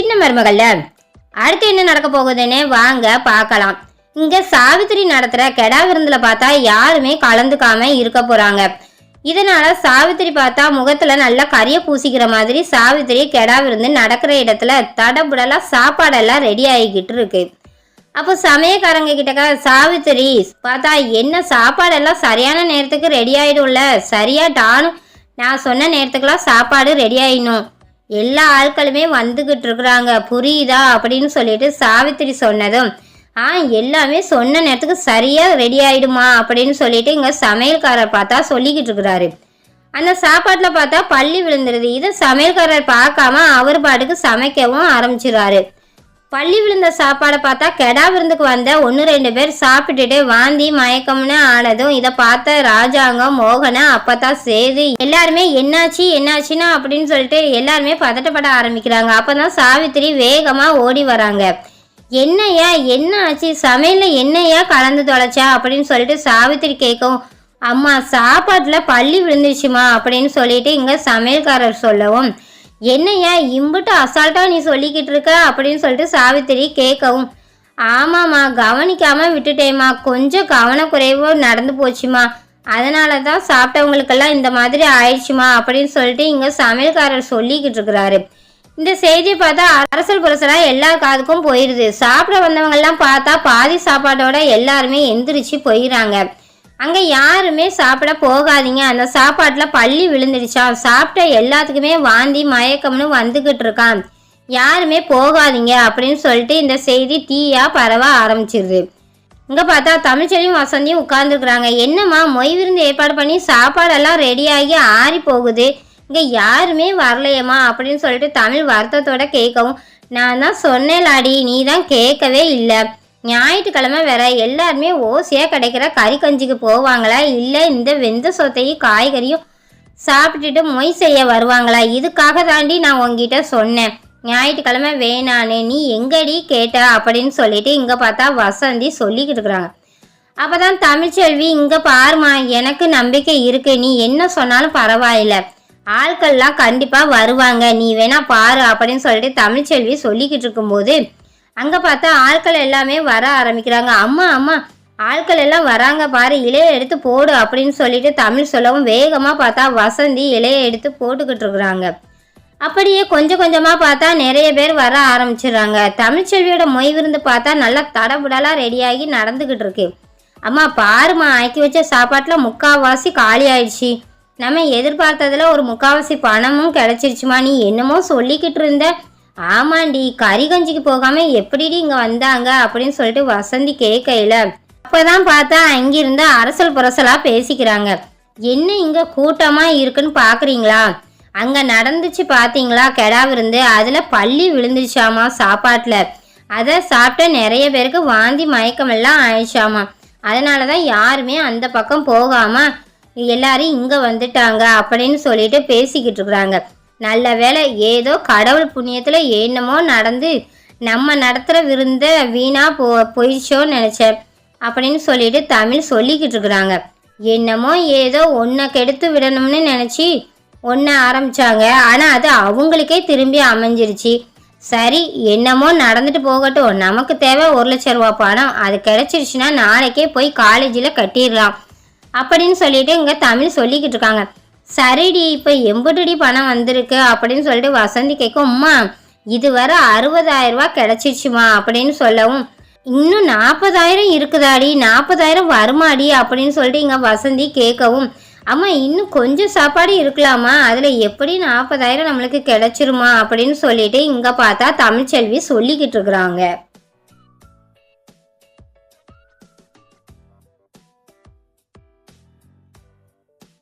சின்ன மருமகள்ல அடுத்து என்ன நடக்க போகுதுன்னு வாங்க பார்க்கலாம். இங்க சாவித்திரி நடத்துற கெடா விருந்துல பார்த்தா யாருமே கலந்துக்காம இருக்க போறாங்க. இதனால சாவித்திரி பார்த்தா முகத்துல நல்லா கரிய பூசிக்கிற மாதிரி சாவித்திரி கெடா விருந்து நடக்கிற இடத்துல தடபுடலா சாப்பாடெல்லாம் ரெடி ஆகிக்கிட்டு இருக்கு. அப்போ சமயக்காரங்க கிட்ட சாவித்திரி பார்த்தா என்ன சாப்பாடெல்லாம் சரியான நேரத்துக்கு ரெடி ஆயிடும்ல, சரியா நான் சொன்ன நேரத்துக்குலாம் சாப்பாடு ரெடி ஆயிடணும், எல்லா ஆட்களுமே வந்துகிட்டு இருக்கிறாங்க புரியுதா அப்படின்னு சொல்லிட்டு சாவித்திரி சொன்னதும் எல்லாமே சொன்ன நேரத்துக்கு சரியா ரெடி ஆயிடுமா அப்படின்னு சொல்லிட்டு இங்க சமையல்காரர் பார்த்தா சொல்லிக்கிட்டு இருக்கிறாரு. அந்த சாப்பாட்டுல பார்த்தா பள்ளி விழுந்துருது. இதை சமையல்காரர் பார்க்காம அவர் பாட்டுக்கு சமைக்கவும் ஆரம்பிச்சிடுறாரு. பள்ளி விழுந்த சாப்பாடை பார்த்தா கெடா விருந்துக்கு வந்த 1-2 பேர் சாப்பிட்டுட்டு வாந்தி மயக்கம்னு ஆனதும் இதை பார்த்த ராஜாங்கம் மோகனா அப்பதான் சேது எல்லாருமே என்னாச்சுன்னா அப்படின்னு சொல்லிட்டு எல்லாருமே பதட்டப்பட ஆரம்பிக்கிறாங்க. அப்பதான் சாவித்திரி வேகமா ஓடி வராங்க. என்னையா என்ன ஆச்சு, சமையல்ல என்னையா கலந்து தொலைச்சா அப்படின்னு சொல்லிட்டு சாவித்திரி கேட்கவும், அம்மா சாப்பாட்டுல பள்ளி விழுந்துச்சுமா அப்படின்னு சொல்லிட்டு இங்க சமையல்காரர் சொல்லவும், என்னையா இம்புட்டு அசால்ட்டா நீ சொல்லிக்கிட்டு இருக்க அப்படின்னு சொல்லிட்டு சாவித்திரி கேட்கவும், ஆமாம்மா கவனிக்காம விட்டுட்டேம்மா, கொஞ்சம் கவனக்குறைவோ நடந்து போச்சுமா, அதனால தான் சாப்பிட்டவங்களுக்கெல்லாம் இந்த மாதிரி ஆயிடுச்சுமா அப்படின்னு சொல்லிட்டு இங்க சமையல்காரர் சொல்லிக்கிட்டு இருக்கிறாரு. இந்த செய்தியை பார்த்தா அரசல் புரசலா எல்லா காதுக்கும் போயிடுது. சாப்பிட வந்தவங்கெல்லாம் பார்த்தா பாதி சாப்பாட்டோட எல்லாருமே எந்திரிச்சு போயிடுறாங்க. அங்கே யாருமே சாப்பிட போகாதீங்க, அந்த சாப்பாட்டில் பள்ளி விழுந்துடுச்சான், சாப்பிட்ட எல்லாத்துக்குமே வாந்தி மயக்கம்னு வந்துக்கிட்டு இருக்கான், யாருமே போகாதீங்க அப்படின்னு சொல்லிட்டு இந்த செய்தி தீயா பரவ ஆரம்பிச்சிருது. இங்கே பார்த்தா தமிழ்ச்செல்வியும் வசந்தியும் உட்கார்ந்துருக்குறாங்க. என்னம்மா மொய் விருந்து ஏற்பாடு பண்ணி சாப்பாடெல்லாம் ரெடியாகி ஆறி போகுது, இங்கே யாருமே வரலையம்மா அப்படின்னு சொல்லிட்டு தமிழ் வருத்தத்தோட கேட்கவும், நான் தான் சொன்னேலாடி நீ தான் கேட்கவே இல்லை, ஞாயிற்றுக்கிழமை வேற எல்லாருமே ஓசியாக கிடைக்கிற கறி கஞ்சிக்கு போவாங்களா, இல்லை இந்த வெந்த சொத்தையும் காய்கறியும் சாப்பிட்டுட்டு மொய் செய்ய வருவாங்களா, இதுக்காக தாண்டி நான் உங்ககிட்ட சொன்னேன் ஞாயிற்றுக்கிழமை வேணானே, நீ எங்கடி கேட்ட அப்படின்னு சொல்லிட்டு இங்கே பார்த்தா வசந்தி சொல்லிக்கிட்டு இருக்கிறாங்க. அப்போ தான் தமிழ்ச்செல்வி, இங்கே பாருமா எனக்கு நம்பிக்கை இருக்கு, நீ என்ன சொன்னாலும் பரவாயில்ல, ஆட்கள்லாம் கண்டிப்பாக வருவாங்க, நீ வேணா பாரு அப்படின்னு சொல்லிட்டு தமிழ்ச்செல்வி சொல்லிக்கிட்டு இருக்கும்போது அங்கே பார்த்தா ஆட்கள் எல்லாமே வர ஆரம்பிக்கிறாங்க. அம்மா ஆட்கள் எல்லாம் வராங்க பாரு, இலையை எடுத்து போடு அப்படின்னு சொல்லிட்டு தமிழ் சொல்லவும் வேகமாக பார்த்தா வசந்தி இலையை எடுத்து போட்டுக்கிட்டு இருக்கிறாங்க. அப்படியே கொஞ்சம் கொஞ்சமாக பார்த்தா நிறைய பேர் வர ஆரம்பிச்சிடுறாங்க. தமிழ்ச்செல்வியோட மொய் விருந்து பார்த்தா நல்லா தடபுடலாக ரெடியாகி நடந்துக்கிட்டு இருக்கு. அம்மா பாருமா, ஆக்கி வச்ச சாப்பாட்டில் 3/4 காலி ஆயிடுச்சு, நம்ம எதிர்பார்த்ததில் ஒரு 3/4 பணமும் கிடச்சிருச்சுமா, நீ என்னமோ சொல்லிக்கிட்டு இருந்த, ஆமாண்டி கறி கஞ்சிக்கு போகாம எப்படிடி இங்க வந்தாங்க அப்படின்னு சொல்லிட்டு வசந்தி கேட்கையில அப்பதான் பார்த்தா அங்கிருந்து அரசல் புரசலா பேசிக்கிறாங்க. என்ன இங்க கூட்டமா இருக்குன்னு பாக்குறீங்களா, அங்க நடந்துச்சு பாத்தீங்களா கெடா விருந்து, அதுல பள்ளி விழுந்துச்சாமா சாப்பாட்டுல, அதை சாப்பிட்ட நிறைய பேருக்கு வாந்தி மயக்கம் எல்லாம் ஆயிடுச்சாமா, அதனாலதான் யாருமே அந்த பக்கம் போகாம எல்லாரும் இங்க வந்துட்டாங்க அப்படின்னு சொல்லிட்டு பேசிக்கிட்டு இருக்கிறாங்க. நல்ல வேலை ஏதோ கடவுள் புண்ணியத்தில் என்னமோ நடந்து நம்ம நடத்துகிற விருந்த வீணா போயிடுச்சோன்னு நினச்சேன் அப்படின்னு சொல்லிட்டு தமிழ் சொல்லிக்கிட்டு இருக்கிறாங்க. என்னமோ ஏதோ ஒன்றை கெடுத்து விடணும்னு நினச்சி ஒன்றை ஆரம்பித்தாங்க, ஆனால் அது அவங்களுக்கே திரும்பி அமைஞ்சிருச்சு. சரி என்னமோ நடந்துட்டு போகட்டும், நமக்கு தேவை 1 லட்ச ரூபா பணம், அது கிடச்சிருச்சுன்னா நாளைக்கே போய் காலேஜில் கட்டிடலாம் அப்படின்னு சொல்லிட்டு இங்கே தமிழ் சொல்லிக்கிட்டு இருக்காங்க. சரிடி இப்போ எம்புடி பணம் வந்திருக்கு அப்படின்னு சொல்லிட்டு வசந்தி கேட்கும், அம்மா இதுவரை 60,000 ரூபா கிடச்சிருச்சுமா அப்படின்னு சொல்லவும், இன்னும் 40,000 இருக்குதாடி, 40,000 வருமாடி அப்படின்னு சொல்லிட்டு இங்கே வசந்தி கேட்கவும், அம்மா இன்னும் கொஞ்சம் சாப்பாடு இருக்கலாமா, அதில் எப்படி 40,000 நம்மளுக்கு கிடச்சிருமா அப்படின்னு சொல்லிட்டு இங்கே பார்த்தா தமிழ்ச்செல்வி சொல்லிக்கிட்டு இருக்கிறாங்க.